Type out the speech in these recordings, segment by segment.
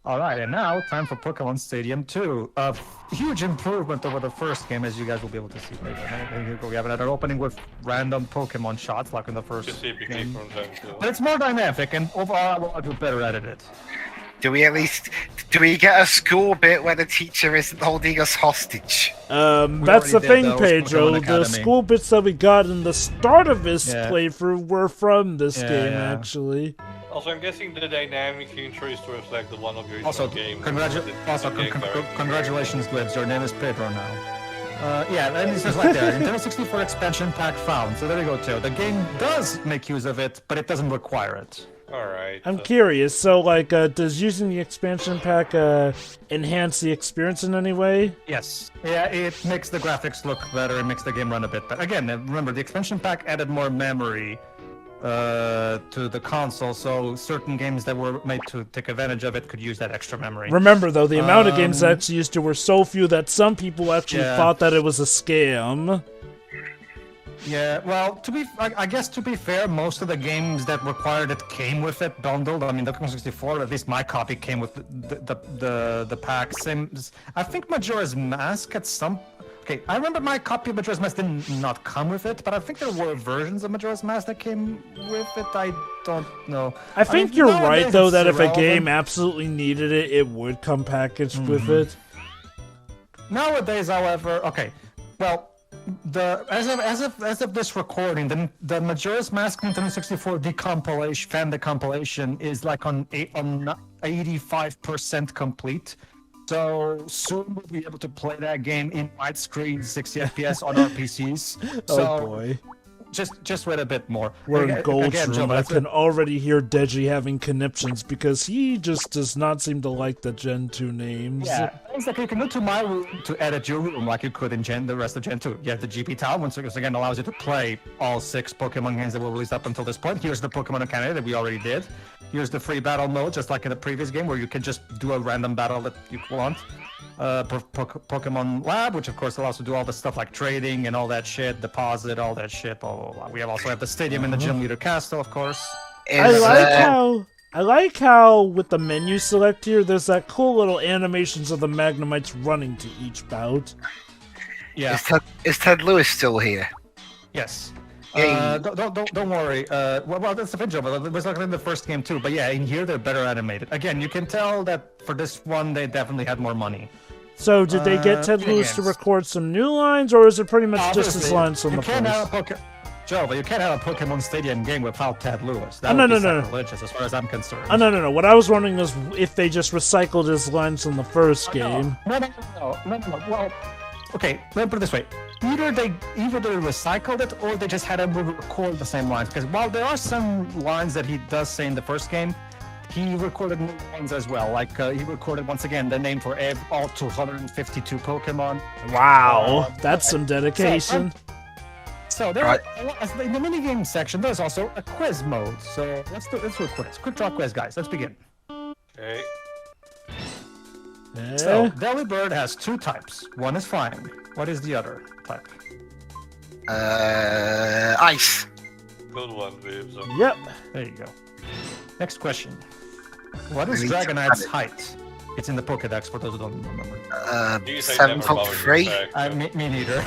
All right, and now time for Pokémon Stadium 2. A huge improvement over the first game, as you guys will be able to see later. Here we go. We have another opening with random Pokémon shots, like in the first game. But it's more dynamic, and overall, I'll do better at it. Do we get a school bit where the teacher isn't holding us hostage? That's the thing, Pedro. The school bits that we got in the start of this playthrough were from this game, actually. Also, I'm guessing the dynamic intro is to reflect the one of your game. Congratulations, Glibs. Your name is Pedro now. Yeah, and it's just like there. Nintendo 64 expansion pack found. So there you go, too. The game does make use of it, but it doesn't require it. Alright. I'm curious, so like, does using the expansion pack enhance the experience in any way? Yes. Yeah, it makes the graphics look better, it makes the game run a bit better. Again, remember, the expansion pack added more memory to the console, so certain games that were made to take advantage of it could use that extra memory. Remember, though, the amount of games that actually used to were so few that some people actually thought that it was a scam. Yeah, well, I guess to be fair, most of the games that required it came with it bundled. I mean, the Pokémon 64, at least my copy came with the pack. Same, I think Majora's Mask at some. Okay, I remember my copy of Majora's Mask did not come with it, but I think there were versions of Majora's Mask that came with it. I don't know. I think you're right, though, that if a game absolutely needed it, it would come packaged with it. Nowadays, however, okay, well. As of this recording, the Majora's Mask Nintendo 64 fan decompilation is like on 85% complete. So soon we'll be able to play that game in widescreen 60 FPS on our PCs. So, oh boy. Just wait a bit more. We're in Gold's room. I can already hear Deji having conniptions because he just does not seem to like the Gen 2 names. Yeah, exactly. You can go to my room to edit your room like you could in the rest of Gen 2. You have the GP Town, which again allows you to play all 6 Pokemon games that were released up until this point. Here's the Pokemon Academy that we already did. Here's the free battle mode, just like in the previous game, where you can just do a random battle that you want. Pokemon Lab, which of course allows you to do all the stuff like trading and all that shit, deposit, all that shit, blah, blah, blah. We also have the stadium and the gym leader castle, of course. I like how with the menu select here, there's that cool little animations of the Magnemites running to each bout. Yeah. Is Ted Lewis still here? Yes. Don't worry. Well, that's the thing, Joe, but it was like in the first game too. But yeah, in here they're better animated. Again, you can tell that for this one they definitely had more money. So did they get Ted Lewis to record some new lines, or is it pretty much just his lines from the first? Joe, but you can't have a Pokemon Stadium game without Ted Lewis. That would be sacrilegious as far as I'm concerned. No. What I was wondering is if they just recycled his lines from the first game. No. Well, okay, let me put it this way. Either they recycled it or they just had him record the same lines. Because while there are some lines that he does say in the first game, he recorded new ones as well. Like he recorded once again the name for all 252 Pokemon. Wow, that's some dedication. So there are, in the minigame section, there's also a quiz mode. So let's do a quiz. Quick draw quiz, guys. Let's begin. Okay. So Delibird has 2 types. One is flying. What is the other type? Ice. Good one, babes. Yep. There you go. Next question. What is Dragonite's height? It's in the Pokédex for those who don't remember. 7'3". Me neither.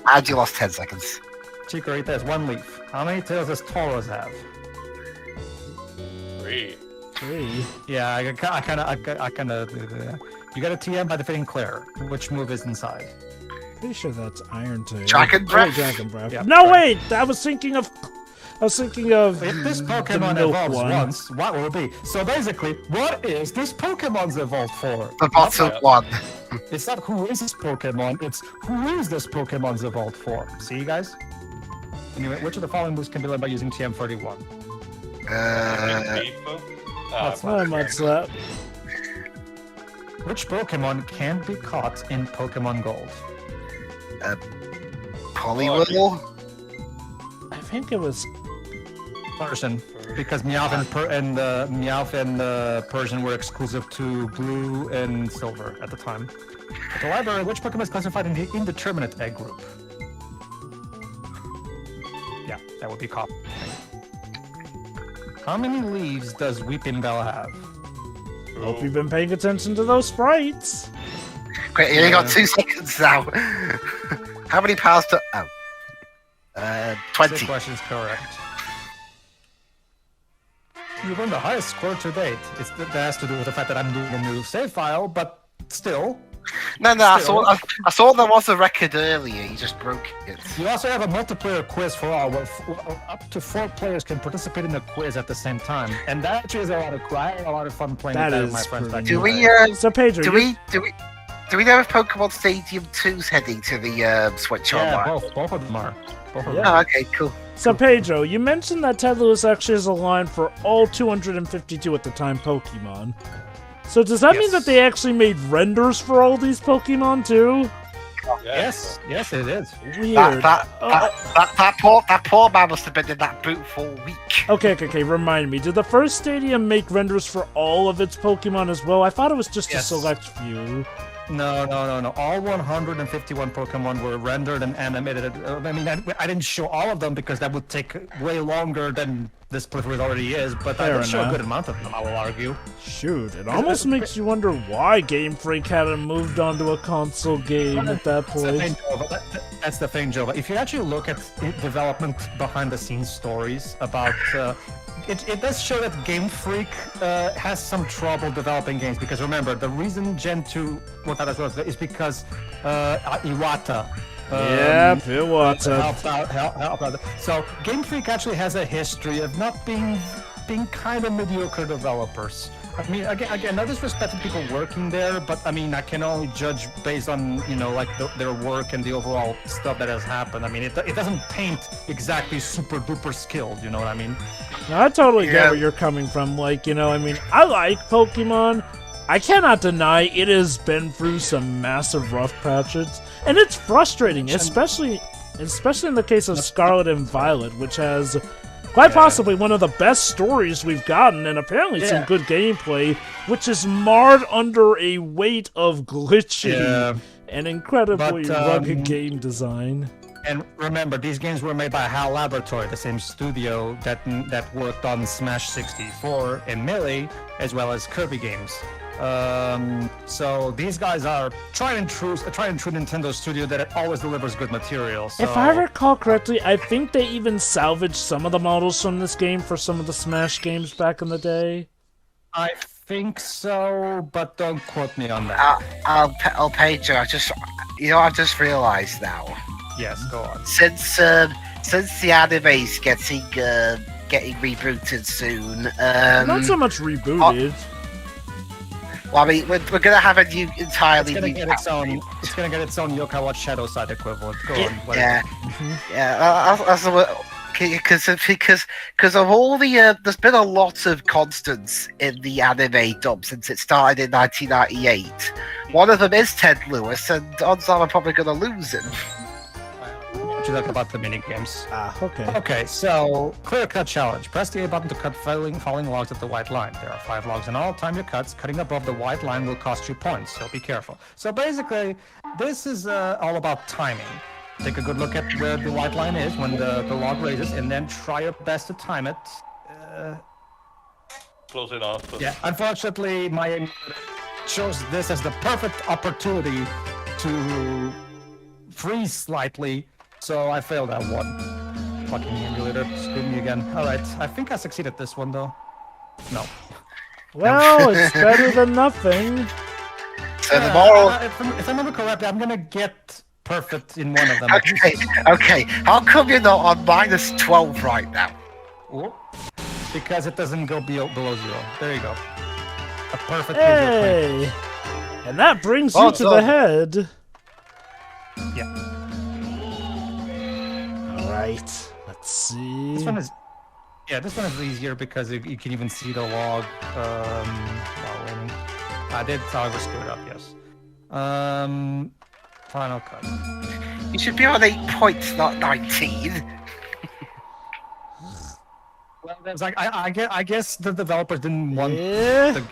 And you lost 10 seconds. Chikorita has 1 leaf. How many tails does Tauros have? 3. Yeah, I kind of. You got a TM by defeating Claire. Which move is inside? Pretty sure that's Iron Tail. Dragon Breath. Dragon Breath. Yeah, no, wait. I was thinking of. If this Pokemon evolves once, what will it be? So basically, what is this Pokemon's evolved for? The bottom one. It's not who is this Pokemon, it's who is this Pokemon's evolved for. See, you guys? Anyway, which of the following moves can be learned by using TM31? Mudslap. Which Pokemon can be caught in Pokemon Gold? Poliwhirl? I think it was Persian, because Meowth and Persian were exclusive to Blue and Silver at the time. At the library, which Pokemon is classified in the indeterminate egg group? Yeah, that would be Cop. How many leaves does Weeping Bell have? Hope you've been paying attention to those sprites. Great, you only got 2 seconds now. How many powers to... Oh. 20. This question is correct. You won the highest score to date. That has to do with the fact that I'm doing a new save file, but still. No, I saw there was a record earlier. You just broke it. You also have a multiplayer quiz for all. Where up to 4 players can participate in the quiz at the same time, and that actually is a lot of fun playing That with is my friends. pretty Do we? So Pedro, Do we know if Pokemon Stadium 2's heading to the Switch Yeah, Online? both of them are. Both of Yeah. them. Oh, okay, cool. So Pedro, you mentioned that Ted Lewis actually has a line for all 252 at the time Pokemon. So does that mean that they actually made renders for all these Pokemon too? Yes, it is. Weird. That poor man must have been in that boot for a week. Okay. Remind me. Did the first stadium make renders for all of its Pokemon as well? I thought it was just a select few. No. All 151 Pokemon were rendered and animated. I mean, I didn't show all of them because that would take way longer than this playthrough already is, but I did show a good amount of them, I will argue. Shoot, it almost makes you wonder why Game Freak hadn't moved on to a console game at that point. That's the thing, Jova. If you actually look at development behind-the-scenes stories about... It does show that Game Freak has some trouble developing games, because remember, the reason Gen 2 went out as well is because Iwata Iwata helped out. So Game Freak actually has a history of not being kind of mediocre developers. I mean, again, no disrespect to people working there, but I mean, I can only judge based on, like their work and the overall stuff that has happened. I mean, it doesn't paint exactly super duper skilled, you know what I mean? No, I totally get where you're coming from. Like, I mean, I like Pokemon. I cannot deny it has been through some massive rough patches, and it's frustrating, especially in the case of Scarlet and Violet, which has quite possibly one of the best stories we've gotten, and apparently some good gameplay, which is marred under a weight of glitchy and incredibly rugged game design. And remember, these games were made by HAL Laboratory, the same studio that worked on Smash 64 and Melee, as well as Kirby games. So these guys are tried and true Nintendo studio that always delivers good material. So. If I recall correctly, I think they even salvaged some of the models from this game for some of the Smash games back in the day. I think so, but don't quote me on that. I'll Pedro, I've just realised now. Yes, go on. Since the anime's getting rebooted soon, not so much rebooted. Well, I mean, we're gonna have a new entirely it's gonna new. It's gonna get its own Yokai Watch Shadow Side equivalent. Go on. Because of all the there's been a lot of constants in the anime dub since it started in 1998. One of them is Ted Lewis, and odds are I'm probably gonna lose him. You talk about the mini games. Okay. Okay, so clear cut challenge. Press the A button to cut falling logs at the white line. There are 5 logs in all. Time your cuts. Cutting above the white line will cost you points, so be careful. So basically, this is all about timing. Take a good look at where the white line is when the log raises, and then try your best to time it. Close enough. But... Yeah, unfortunately, my chose this as the perfect opportunity to freeze slightly. So I failed that one. Fucking emulator, screw me again. Alright, I think I succeeded this one though. No. Well, it's better than nothing. So the moral... If I remember correctly, I'm gonna get perfect in one of them. Okay. How come you're not on minus 12 right now? Because it doesn't go below 0. There you go. A perfect. Hey! And that brings you to the head. Yeah. Alright, let's see. This one is easier because you can even see the log while waiting. I did, however, screw it up, yes. Final cut. You should be on 8 points, not 19. Well, there's like I guess the developers didn't want the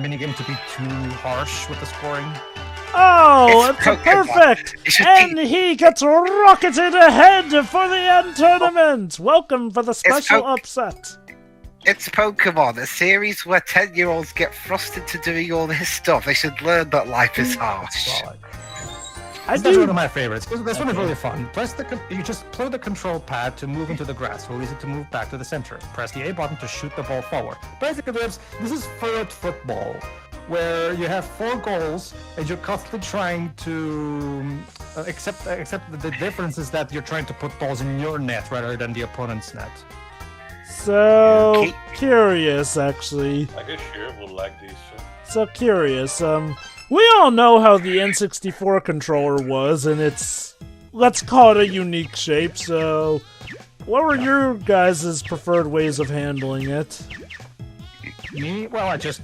minigame to be too harsh with the scoring. Oh, it's perfect! And he gets rocketed ahead for the end tournament! Welcome for the special upset. It's Pokemon, a series where 10-year-olds get thrust into doing all this stuff. They should learn that life is harsh. That's one of my favorites. This one is really fun. You just play the control pad to move into the grass. Release it to move back to the center. Press the A button to shoot the ball forward. Basically, this is forward football, where you have 4 goals and you're constantly trying to except the difference is that you're trying to put balls in your net rather than the opponent's net. So curious, actually. I guess sure we'll like these. So curious. We all know how the N64 controller was, and it's, let's call it a unique shape. So, what were your guys' preferred ways of handling it? Me? Well, I just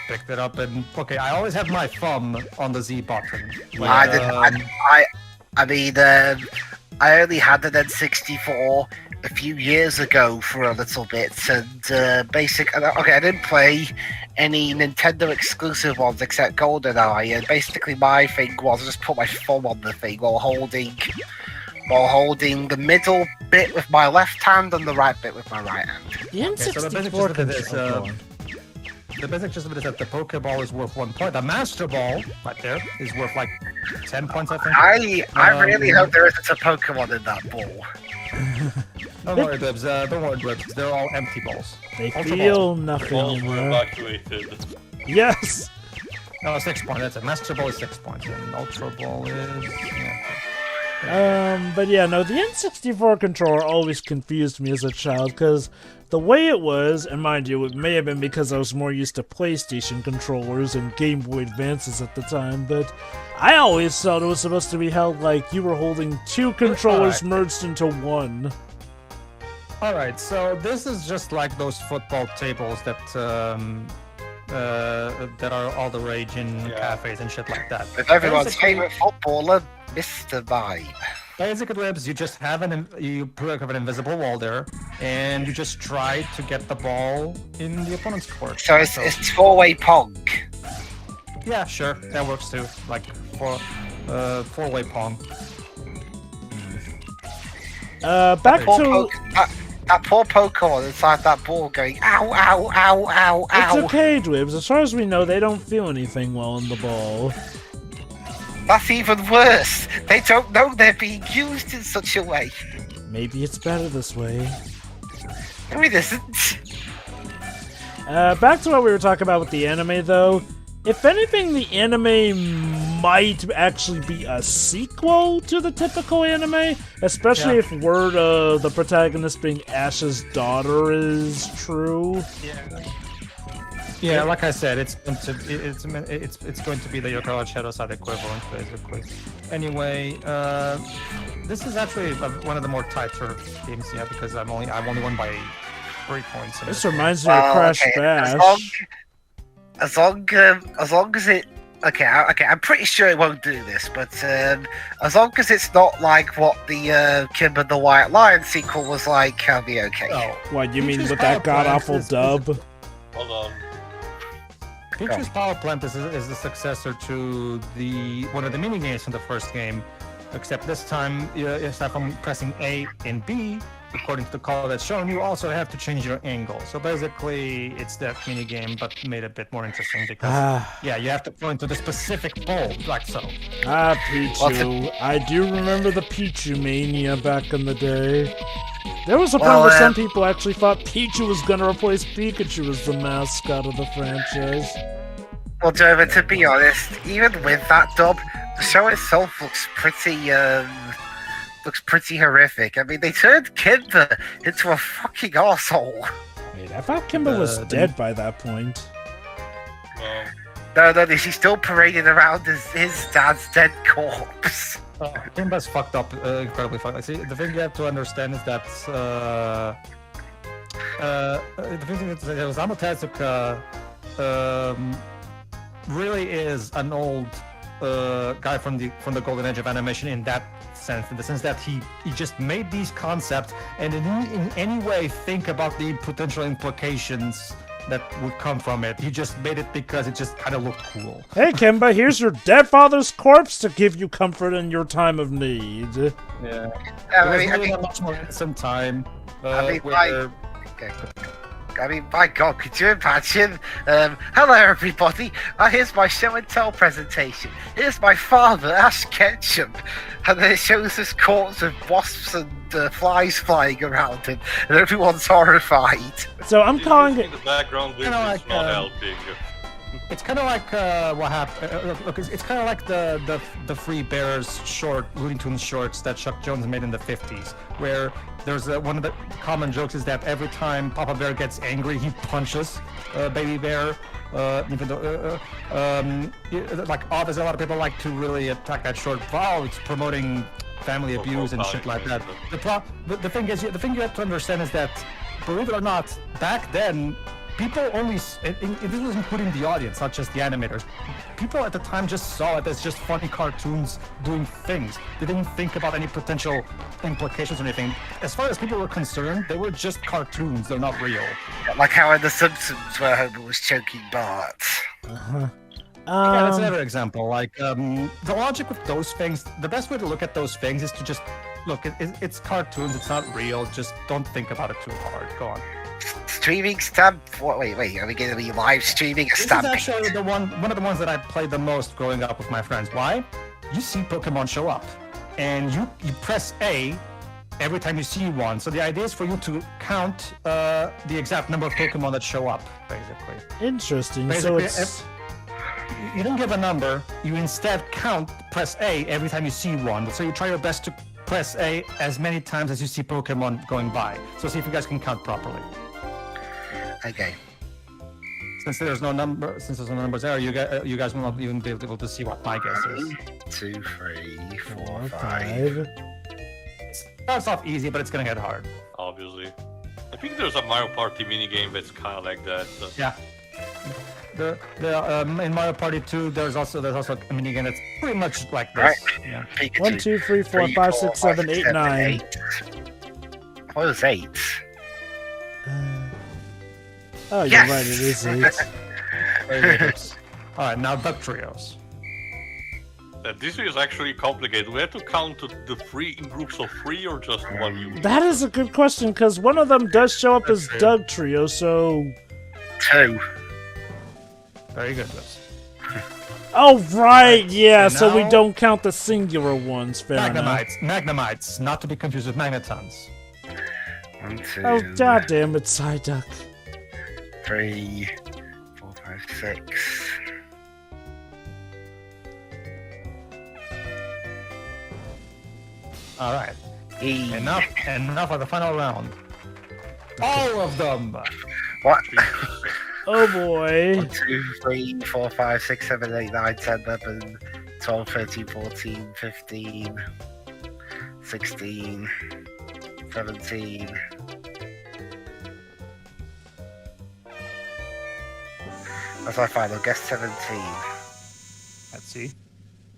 picked it up and I always have my thumb on the Z button. But, I only had an N64 a few years ago for a little bit, and I didn't play any Nintendo exclusive ones except GoldenEye, and basically my thing was just put my thumb on the thing while holding the middle bit with my left hand and the right bit with my right hand. The N64 controller. The basic gist of it is that the Pokeball is worth 1 point. The Master Ball, right there, is worth like 10 points, I think. I really hope there isn't a Pokemon in that ball. Don't worry, Dibs. Don't worry, Dibs. They're all empty balls. They Ultra feel balls. nothing Balls were anymore. evacuated. Yes! No, 6 points. That's it. Master Ball is 6 points, and Ultra Ball is... But yeah, no, the N64 controller always confused me as a child, because the way it was, and mind you, it may have been because I was more used to PlayStation controllers and Game Boy Advances at the time, but I always thought it was supposed to be held like you were holding 2 controllers merged into one. Alright, so this is just like those football tables that are all the rage in cafes and shit like that. With everyone's favorite footballer, Mr. Vibe. Basically, you just have you put an invisible wall there, and you just try to get the ball in the opponent's court. So it's 4-way Pong. Yeah, sure, that works too. Like 4-way Pong. Back to... That poor Pokemon inside that ball going, ow, ow, ow, ow, ow. It's okay, Dwibs. As far as we know, they don't feel anything while in the ball. That's even worse. They don't know they're being used in such a way. Maybe it's better this way. No, it isn't. Back to what we were talking about with the anime, though. If anything, the anime might actually be a sequel to the typical anime, especially if word of the protagonist being Ash's daughter is true. Yeah, like I said, it's going to be the Yokara Shadowside equivalent, basically. Anyway, this is actually one of the more tighter games, because I've only won by 3 points. This reminds me of Crash Bash. As long as it... Okay, I'm pretty sure it won't do this, but as long as it's not like what the Kimber the White Lion sequel was like, I'll be okay. Oh, what, you mean with that god-awful dub? Hold on. Peach's Power Plant is the successor to one of the mini games from the first game, except this time, instead from pressing A and B, according to the color that's shown, you also have to change your angle. So basically, it's that mini game, but made a bit more interesting because, you have to point to the specific pole, like so. Pichu. I do remember the Pichu mania back in the day. There was a point where some people actually thought Pichu was going to replace Pikachu as the mascot of the franchise. Well, Dermot, to be honest, even with that dub, the show itself looks pretty horrific. I mean, they turned Kimber into a fucking arsehole. Wait, I thought Kimber was dead by that point. No, she's still parading around as his dad's dead corpse. Kimber's fucked up, incredibly fucked up. See, the thing you have to understand is that Osamu Tezuka really is an old guy from the golden age of animation in that sense, in the sense that he just made these concepts and didn't in any way think about the potential implications that would come from it. He just made it because it just kind of looked cool. Hey Kimba, here's your dead father's corpse to give you comfort in your time of need. Yeah. It was really a much more innocent time. I mean, my God, could you imagine? Hello, everybody. Here's my show and tell presentation. Here's my father, Ash Ketchum. And then it shows this corpse of wasps and flies flying around him, and everyone's horrified. So I'm calling it. The background is like, not helping. It's kind of like what happened. Look, it's kind of like the Free Bears short, Looney Tunes shorts that Chuck Jones made in the 50s, where there's one of the common jokes is that every time Papa Bear gets angry, he punches Baby Bear. Even though, there's a lot of people like to really attack that short. Wow, it's promoting family abuse and shit like that. The thing you have to understand is that, believe it or not, back then, people only, and this was including the audience, not just the animators. People at the time just saw it as just funny cartoons doing things. They didn't think about any potential implications or anything. As far as people were concerned, they were just cartoons. They're not real. Like how in The Simpsons, where Homer was choking Bart. Yeah, that's another example. Like the logic with those things, the best way to look at those things is to just look. It's cartoons. It's not real. Just don't think about it too hard. Go on. Streaming stamp? Wait, are we going to be live streaming a stamp? This is actually one of the ones that I played the most growing up with my friends. Why? You see Pokemon show up, and you press A every time you see one. So the idea is for you to count the exact number of Pokemon that show up, basically. Interesting. Basically, So it's. you don't give a number. You instead press A every time you see one. So you try your best to press A as many times as you see Pokemon going by. So see if you guys can count properly. Okay. Since there's no numbers there, you guys will not even be able to see what my guess is. 2, 3, 4, 5. 5. It starts off easy, but it's gonna get hard. Obviously. I think there's a Mario Party minigame that's kind of like that. Yeah. In Mario Party 2, there's also a minigame that's pretty much like this. Right. Yeah. Pikachu. 1, 2, 3, 4, 5, 6, 7, 8, 9. What was 8? Oh, you're Yes! right. It is 8. All right, now Duck Trios. This is actually complicated. We have to count the 3 in groups of 3 or just one unit? That is a good question because one of them does show up as Doug Trio. So. 2. Very good, Liz. Oh right, yeah. And So we now- don't count the singular ones. Fair enough. Magnemites, not to be confused with Magnetons. 1, 2, Oh goddamn it, Psyduck. 3, 4, 5, 6. All right. E. Enough of the final round. All of them. What? Oh boy. 1, 2, 3, 4, 5, 6, 7, 8, 9, 10, 11, 12, 13, 14, 15, 16, 17. That's my final guess, 17. Let's see.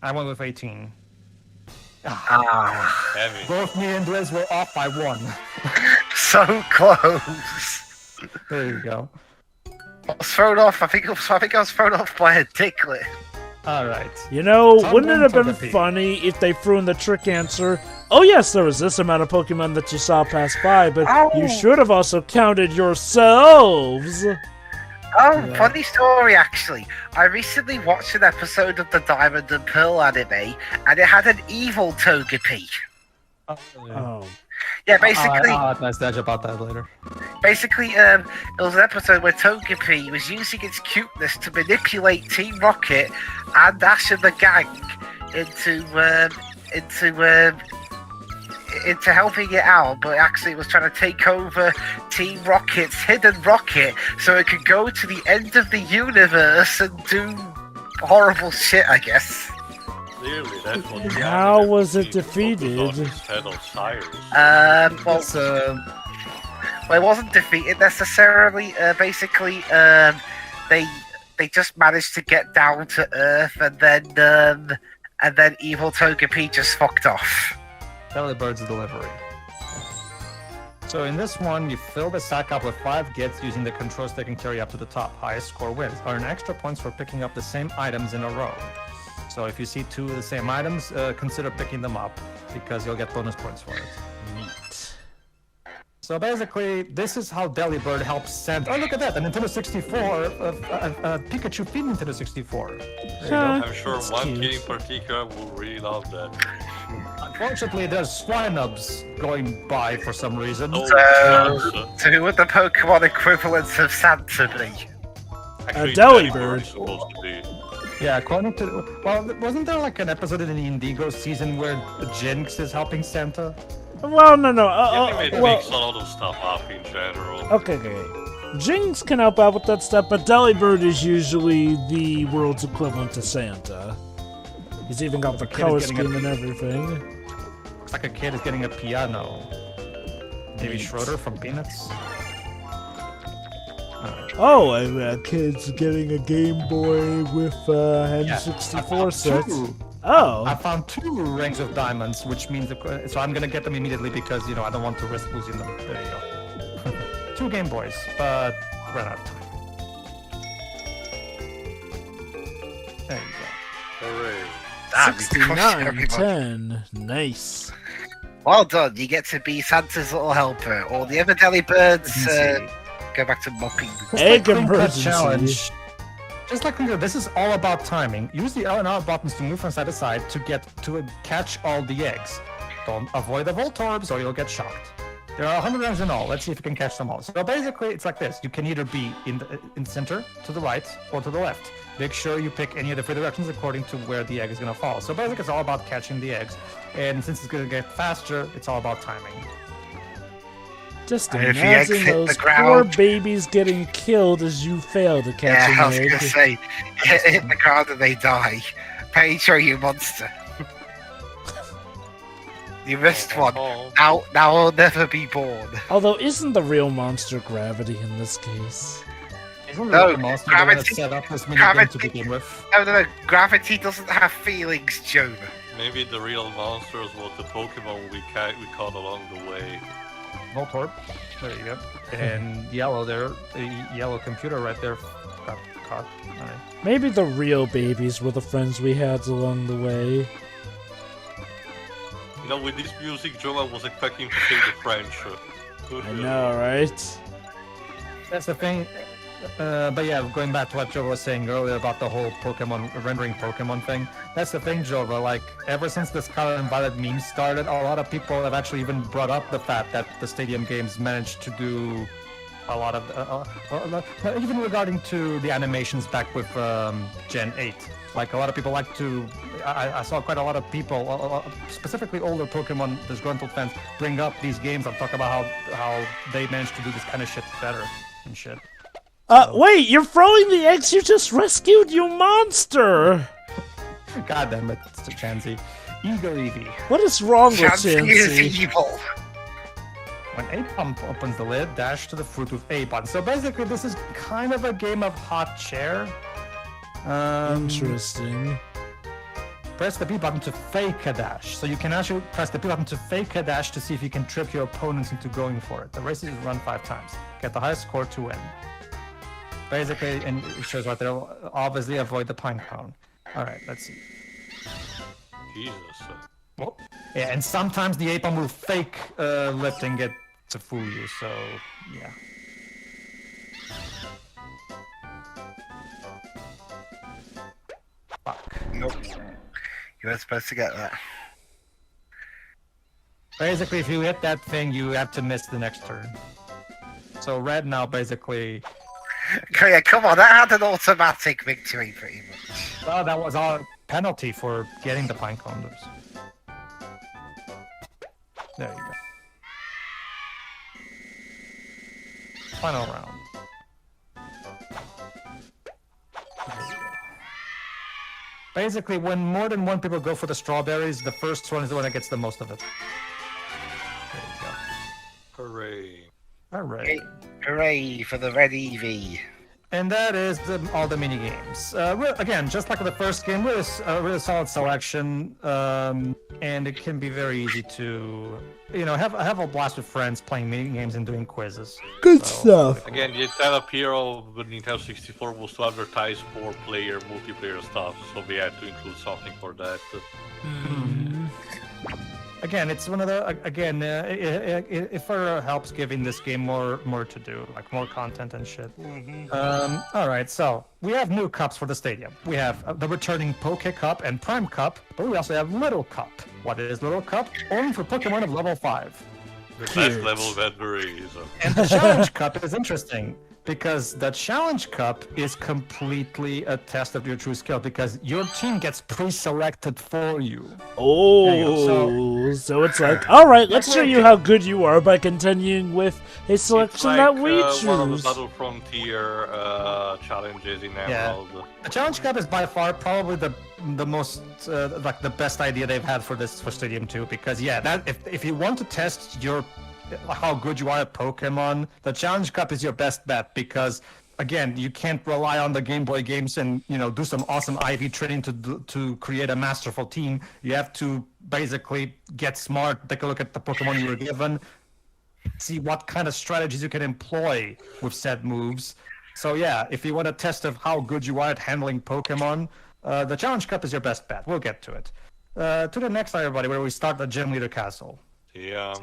I went with 18. Ah, Heavy. Both me and Liz were off by 1. so close. There you go. I was thrown off. I think I was thrown off by a dicklet. All right. You know, Tom wouldn't it have been Togepi. funny if they threw in the trick answer? Oh yes, there was this amount of Pokemon that you saw pass by, but you should have also counted yourselves. Oh, Yeah. funny story actually. I recently watched an episode of the Diamond and Pearl anime, and it had an evil Togepi. Oh. Yeah, basically, I'll have nice about that later. it was an episode where Togepi was using its cuteness to manipulate Team Rocket and Ash and the gang into helping it out, but actually it was trying to take over Team Rocket's hidden rocket so it could go to the end of the universe and do horrible shit, I guess. Clearly, that's what the How anime was it team focused on defeated? instead of Cyrus. Well, It's, well, it wasn't defeated necessarily. Basically, they just managed to get down to Earth, and then evil Togepi just fucked off. Bird's delivery. So in this one, you fill the sack up with 5 gets using the control stick and carry up to the top. Highest score wins. Earn extra points for picking up the same items in a row. So if you see 2 of the same items, consider picking them up because you'll get bonus points for it. Neat. So basically, this is how Delibird helps send. Oh, look at that! A Nintendo 64, a Pikachu themed Nintendo 64. There you go. I'm sure That's one cute. kid in particular will really love that. Unfortunately, there's Swinubs going by for some reason. Oh, So who would the Pokemon equivalents of Santa be? actually, Delibird. is supposed to be. Yeah, according to wasn't there like an episode in the Indigo season where Jinx is helping Santa? Well, no. It Well, makes a lot of stuff up in general. okay. Jinx can help out with that stuff, but Delibird is usually the world's equivalent to Santa. He's even got the kid is color getting scheme and everything. Looks like a kid is getting a piano. Maybe Neat. Schroeder from Peanuts. Oh, and kid's getting a Game Boy with Yeah, N64 sets. I Oh, found 2 rings of diamonds, which means so I'm gonna get them immediately because I don't want to risk losing them. There you go. 2 Game Boys, but ran out of time. There you go. Hooray. Damn, you crushed everyone. 69-10. Nice. Well done, you get to be Santa's little helper. All the other Delibirds go back to mopping. Egg Just like Crinkle emergency. Challenge. Just like Crinkle, this is all about timing. Use the L and R buttons to move from side to side to catch all the eggs. Don't avoid the Voltorbs or you'll get shocked. There are 100 eggs in all. Let's see if you can catch them all. So basically, it's like this. You can either be in the center, to the right, or to the left. Make sure you pick any of the 3 directions according to where the egg is going to fall. So basically, it's all about catching the eggs. And since it's going to get faster, it's all about timing. Just And if the eggs imagine hit those the poor ground- babies getting killed as you fail to catch Yeah, I an was egg. gonna say, hit the ground and they die. Pedro, you monster. You missed one. Oh, Now I'll never be born. Although, isn't the real monster gravity in this case? Isn't No, the monster going to gravity- set up this minigame to gravity- begin with? No, gravity doesn't have feelings, Jonah. maybe the real monsters was the Pokemon we caught along the way. Voltorb. There you go. And yellow there, the yellow computer right there got caught. Alright. Maybe the real babies were the friends we had along the way. You know, with this music, Joe, I was expecting to say the French. I know, right? That's the thing. But yeah, going back to what Jova was saying earlier about the whole Pokemon rendering Pokemon thing. That's the thing, Jova. Like ever since the Scarlet and Violet meme started, a lot of people have actually even brought up the fact that the Stadium games managed to do a lot of, even regarding to the animations back with Gen 8. Like a lot of people like to, I saw quite a lot of people, specifically older Pokemon disgruntled fans, bring up these games and talk about how they managed to do this kind of shit better and shit. Wait, you're throwing the eggs you just rescued, you monster! God damn it, Mr. Chansey. Eager Eevee. What is wrong with Chansey is Chansey? evil. When A pump opens the lid, dash to the fruit with A button. So basically, this is kind of a game of hot chair. Interesting. Press the B button to fake a dash. So you can actually press the B button to fake a dash to see if you can trick your opponents into going for it. The race is run 5 times. Get the highest score to win. Basically, and it shows right there, obviously avoid the pine cone. Alright, let's see. Jesus. Well, yeah, and sometimes the ape will fake lifting it to fool you, so yeah. Fuck. Nope. You weren't supposed to get that. Basically, if you hit that thing, you have to miss the next turn. So red now basically... Okay, come on, that had an automatic victory pretty much. Well, that was our penalty for getting the pine condoms. There you go. Final round. There you go. Basically, when more than one people go for the strawberries, the first one is the one that gets the most of it. There you go. Hooray. Alright. Hooray for the red Eevee. And that is all the mini games. Again, just like the first game, really solid selection, and it can be very easy to, have a blast with friends playing mini games and doing quizzes. Good stuff. Again, the entire appeal of the Nintendo 64 was to advertise for multiplayer stuff, so we had to include something for that. again, it's one of the it further helps giving this game more to do, like more content and shit. All right, so we have new cups for the stadium. We have the returning Poke Cup and Prime Cup, but we also have Little Cup. What is Little Cup? Only for Pokemon of level 5. The best level that there is. And the Challenge Cup is interesting because the Challenge Cup is completely a test of your true skill because your team gets pre-selected for you. Oh, so it's like, all right, let's show you how good you are by continuing with a selection that we choose. One of the Battle Frontier challenges in Emerald. Yeah. The Challenge Cup is by far probably the most like the best idea they've had for Stadium 2 because that if you want to test your how good you are at Pokemon, the Challenge Cup is your best bet because again you can't rely on the Game Boy games and do some awesome IV training to create a masterful team. You have to basically get smart, take a look at the Pokemon you were given, see what kind of strategies you can employ with said moves. So if you want a test of how good you are at handling Pokemon, the Challenge Cup is your best bet. We'll get to it. To the next, everybody, where we start the Gym Leader Castle. Yeah.